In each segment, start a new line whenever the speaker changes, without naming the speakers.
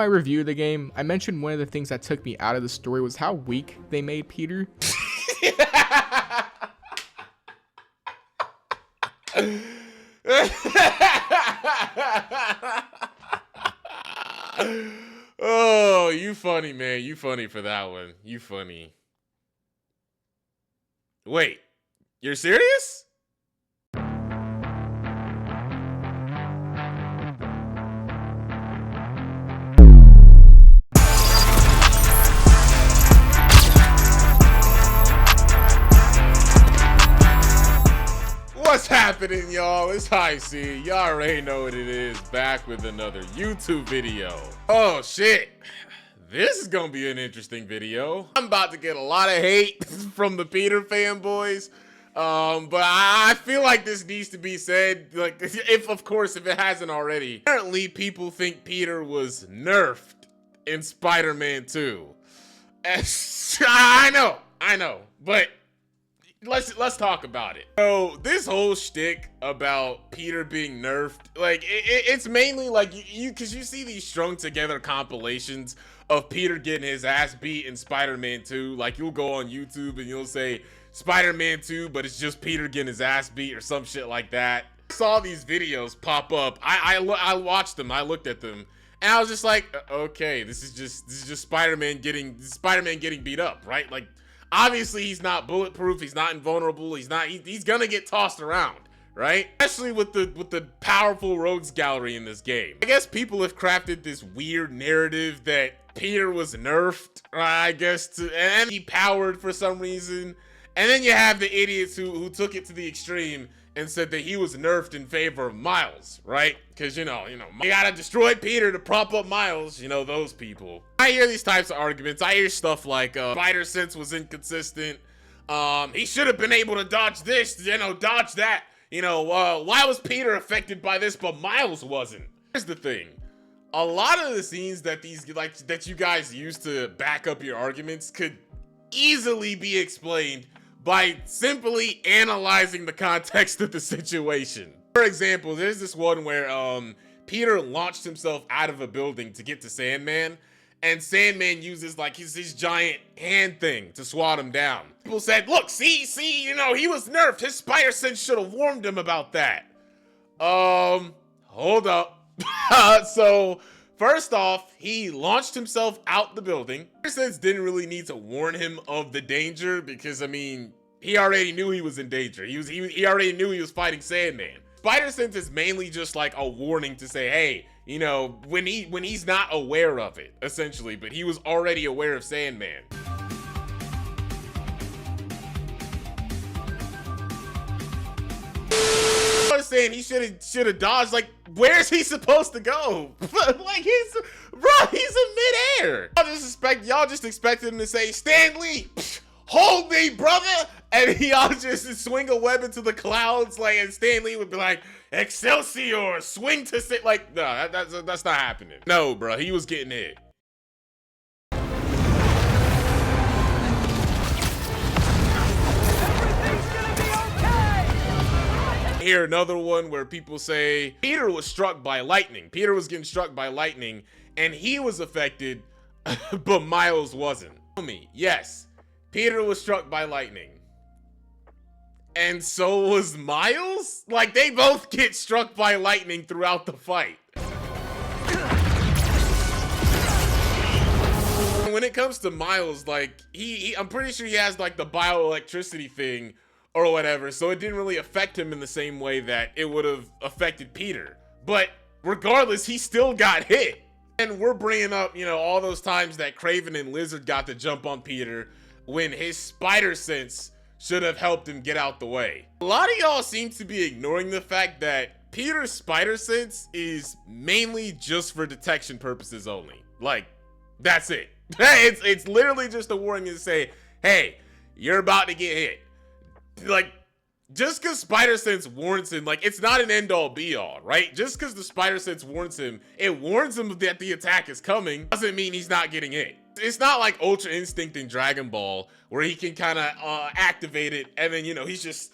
My review of the game, I mentioned one of the things that took me out of the story was how weak they made Peter.
Oh, you funny, man. You funny for that one. You funny. Wait, you're serious? What's happening, y'all? It's High C. Y'all already know what it is. Back with another YouTube video. Oh, shit. This is gonna be an interesting video. I'm about to get a lot of hate from the Peter fanboys. But I feel like this needs to be said. Like, if it hasn't already. Apparently, people think Peter was nerfed in Spider-Man 2. I know. But let's talk about it. So this whole shtick about Peter being nerfed, like it's mainly like because you see these strung together compilations of Peter getting his ass beat in Spider-Man 2. Like you'll go on YouTube and you'll say Spider-Man 2, but it's just Peter getting his ass beat or some shit like that. I saw these videos pop up. I watched them. I looked at them. And I was just like, okay, this is just Spider-Man getting beat up, right? Like, obviously he's not bulletproof, he's not invulnerable, he's gonna get tossed around, right? Especially with the powerful rogues gallery in this game. I guess people have crafted this weird narrative that Peter was nerfed, I guess, and he powered for some reason. And then you have the idiots who took it to the extreme and said that he was nerfed in favor of Miles, right? Because, you gotta destroy Peter to prop up Miles, those people. I hear these types of arguments. I hear stuff like, Spider Sense was inconsistent. He should have been able to dodge this, dodge that. Why was Peter affected by this, but Miles wasn't? Here's the thing. A lot of the scenes that that you guys use to back up your arguments could easily be explained by simply analyzing the context of the situation. For example, there's this one where Peter launched himself out of a building to get to Sandman, and Sandman uses like his giant hand thing to swat him down. People said, look, see, he was nerfed. His spider sense should have warned him about that. Hold up. So first off, he launched himself out the building. Spider Sense didn't really need to warn him of the danger because, I mean, he already knew he was in danger. He already knew he was fighting Sandman. Spider Sense is mainly just like a warning to say, hey, when he's not aware of it, essentially, but he was already aware of Sandman. I was saying he should have dodged. Like, where's he supposed to go? Like he's in midair. Y'all just expected him to say, Stanley, hold me, brother, and y'all just swing a web into the clouds, like, and Stanley would be like, Excelsior, swing to sit. Like, no, that's not happening. No, bro, he was getting hit. Here, another one where people say Peter was struck by lightning. Peter was getting struck by lightning, and he was affected, but Miles wasn't. Yes, Peter was struck by lightning. And so was Miles? Like, they both get struck by lightning throughout the fight. When it comes to Miles, like, I'm pretty sure he has, like, the bioelectricity thing or whatever, so it didn't really affect him in the same way that it would have affected Peter. But regardless, he still got hit. And we're bringing up, all those times that Craven and Lizard got to jump on Peter when his spider sense should have helped him get out the way. A lot of y'all seem to be ignoring the fact that Peter's spider sense is mainly just for detection purposes only. Like, that's it. It's literally just a warning to say, hey, you're about to get hit. Like, just because spider sense warns him, like, it's not an end-all be-all, right? Just because the spider sense warns him, it warns him that the attack is coming, doesn't mean he's not getting hit. It's not like Ultra Instinct in Dragon Ball, where he can kind of activate it, and then, he's just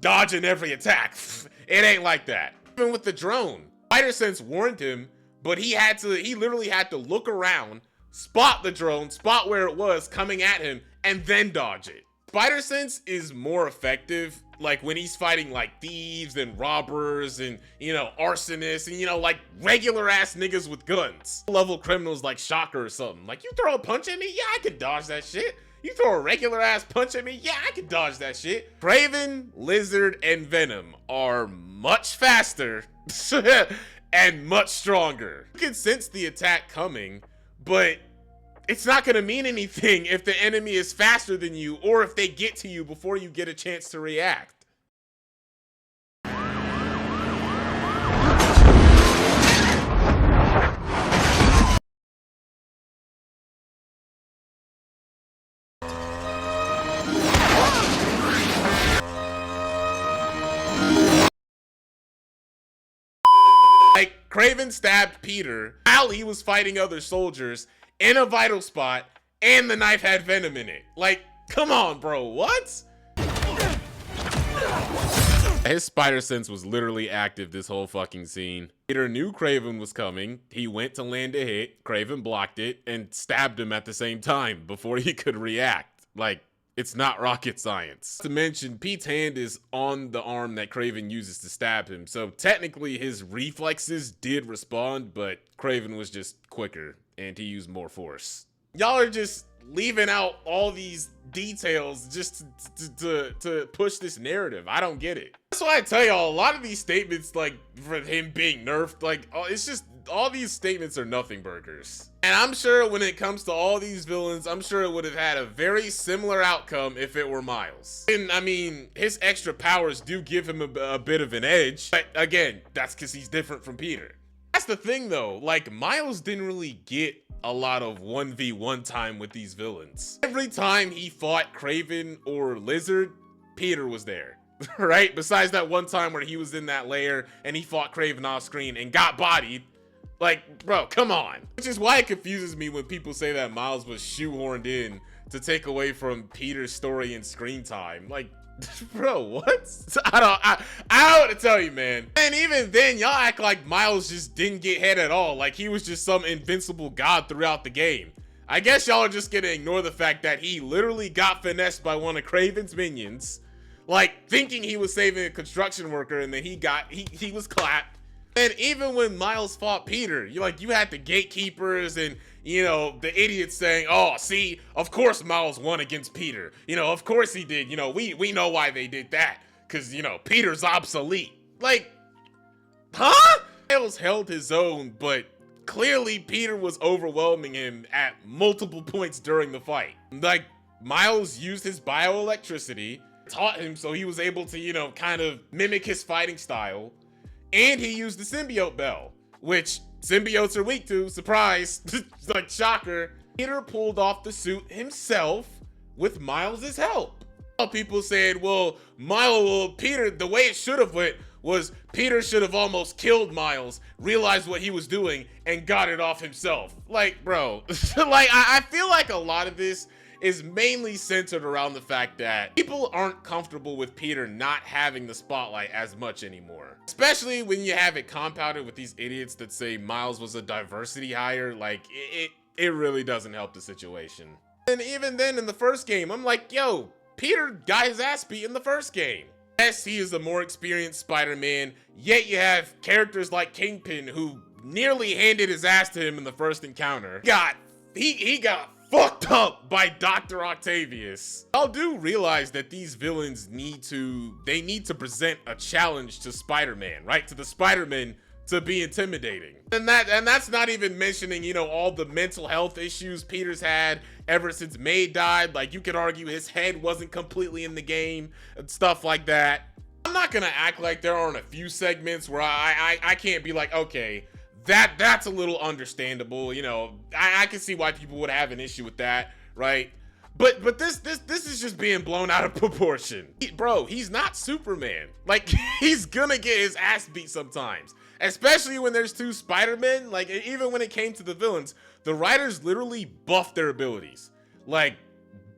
dodging every attack. It ain't like that. Even with the drone, spider sense warned him, but he literally had to look around, spot the drone, spot where it was coming at him, and then dodge it. Spider sense is more effective like when he's fighting like thieves and robbers and, you know, arsonists and, you know, like regular ass niggas with guns. Level criminals like Shocker or something. Like, you throw a punch at me? Yeah, I could dodge that shit. You throw a regular ass punch at me? Yeah, I could dodge that shit. Craven, Lizard, and Venom are much faster and much stronger. You can sense the attack coming, but it's not gonna mean anything if the enemy is faster than you or if they get to you before you get a chance to react. Like, Craven stabbed Peter while he was fighting other soldiers in a vital spot, and the knife had venom in it. Like, come on, bro, what? His spider sense was literally active this whole fucking scene. Peter knew Craven was coming. He went to land a hit, Craven blocked it, and stabbed him at the same time before he could react. Like, it's not rocket science. To mention, Pete's hand is on the arm that Craven uses to stab him, so technically his reflexes did respond, but Craven was just quicker, and he used more force. Y'all are just leaving out all these details just to push this narrative. I don't get it. That's why I tell y'all, a lot of these statements, like, for him being nerfed, like, it's just, all these statements are nothing burgers. And I'm sure when it comes to all these villains, I'm sure it would have had a very similar outcome if it were Miles. And I mean, his extra powers do give him a bit of an edge, but again, that's because he's different from Peter. That's the thing though, like, Miles didn't really get a lot of 1v1 time with these villains. Every time he fought Craven or Lizard, Peter was there, right? Besides that one time where he was in that lair and he fought Craven off screen and got bodied. Like, bro, come on. Which is why it confuses me when people say that Miles was shoehorned in to take away from Peter's story and screen time. Like, bro, what? I don't know what to tell you, man. And even then, y'all act like Miles just didn't get hit at all. Like he was just some invincible god throughout the game. I guess y'all are just gonna ignore the fact that he literally got finessed by one of Craven's minions, like thinking he was saving a construction worker, and then he was clapped. And even when Miles fought Peter, you had the gatekeepers and, you know, the idiots saying, oh, see, of course Miles won against Peter. You know, of course he did. You know, we know why they did that. Because, you know, Peter's obsolete. Like, huh? Miles held his own, but clearly Peter was overwhelming him at multiple points during the fight. Like, Miles used his bioelectricity, taught him so he was able to, you know, kind of mimic his fighting style. And he used the symbiote bell, which symbiotes are weak to, surprise, like shocker. Peter pulled off the suit himself with Miles' help. People said, well, Peter, the way it should have went was Peter should have almost killed Miles, realized what he was doing, and got it off himself. Like, bro, like, I feel like a lot of this is mainly centered around the fact that people aren't comfortable with Peter not having the spotlight as much anymore. Especially when you have it compounded with these idiots that say Miles was a diversity hire. Like, it really doesn't help the situation. And even then in the first game, I'm like, yo, Peter got his ass beat in the first game. Yes, he is a more experienced Spider-Man, yet you have characters like Kingpin who nearly handed his ass to him in the first encounter. He got fucked up by Dr. Octavius. I do realize that these villains need to present a challenge to Spider-Man, right? To the Spider-Man to be intimidating. And that's not even mentioning, you know, all the mental health issues Peter's had ever since May died. Like, you could argue his head wasn't completely in the game and stuff like that. I'm not gonna act like there aren't a few segments where I can't be like, okay, that's a little understandable, you know. I can see why people would have an issue with that, right? But this is just being blown out of proportion. Bro, he's not Superman. Like, he's gonna get his ass beat sometimes, especially when there's two Spider-Men. Like, even when it came to the villains, the writers literally buffed their abilities, like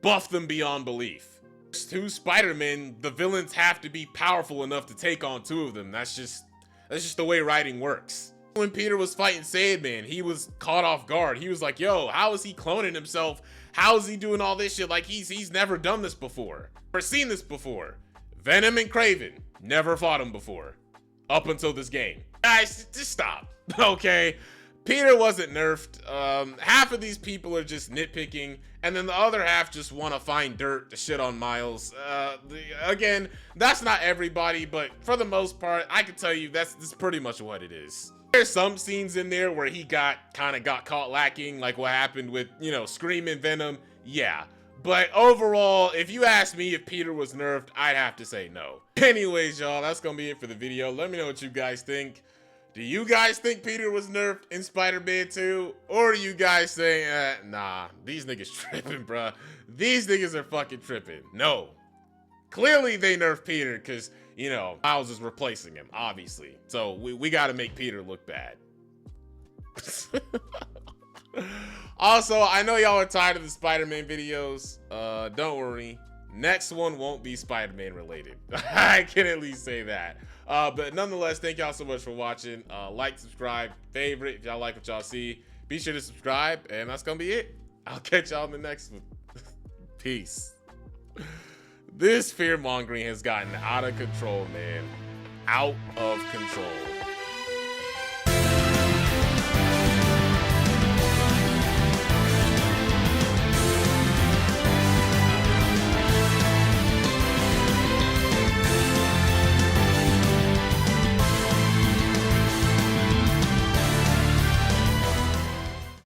buffed them beyond belief. There's two Spider-Men, the villains have to be powerful enough to take on two of them. That's just the way writing works. When Peter was fighting Sandman, he was caught off guard. He was like, yo, how is he cloning himself? How is he doing all this shit? Like he's never done this before or seen this before. Venom and Craven never fought him before up until this game. Guys, just stop. Okay, Peter wasn't nerfed. Half of these people are just nitpicking, and then the other half just want to find dirt to shit on Miles. Again, that's not everybody, but for the most part, I can tell you that's pretty much what it is. There's some scenes in there where he got caught lacking, like what happened with, you know, Scream and Venom. Yeah. But overall, if you ask me if Peter was nerfed, I'd have to say no. Anyways, y'all, that's gonna be it for the video. Let me know what you guys think. Do you guys think Peter was nerfed in Spider-Man 2? Or do you guys say, nah, these niggas tripping, bruh. These niggas are fucking tripping. No. Clearly they nerfed Peter because, you know, Miles is replacing him, obviously. So we gotta make Peter look bad. Also, I know y'all are tired of the Spider-Man videos. Don't worry. Next one won't be Spider-Man related. I can at least say that. But nonetheless, thank y'all so much for watching. Like, subscribe, favorite if y'all like what y'all see. Be sure to subscribe, and that's gonna be it. I'll catch y'all in the next one. Peace. This fear-mongering has gotten out of control, man. Out of control.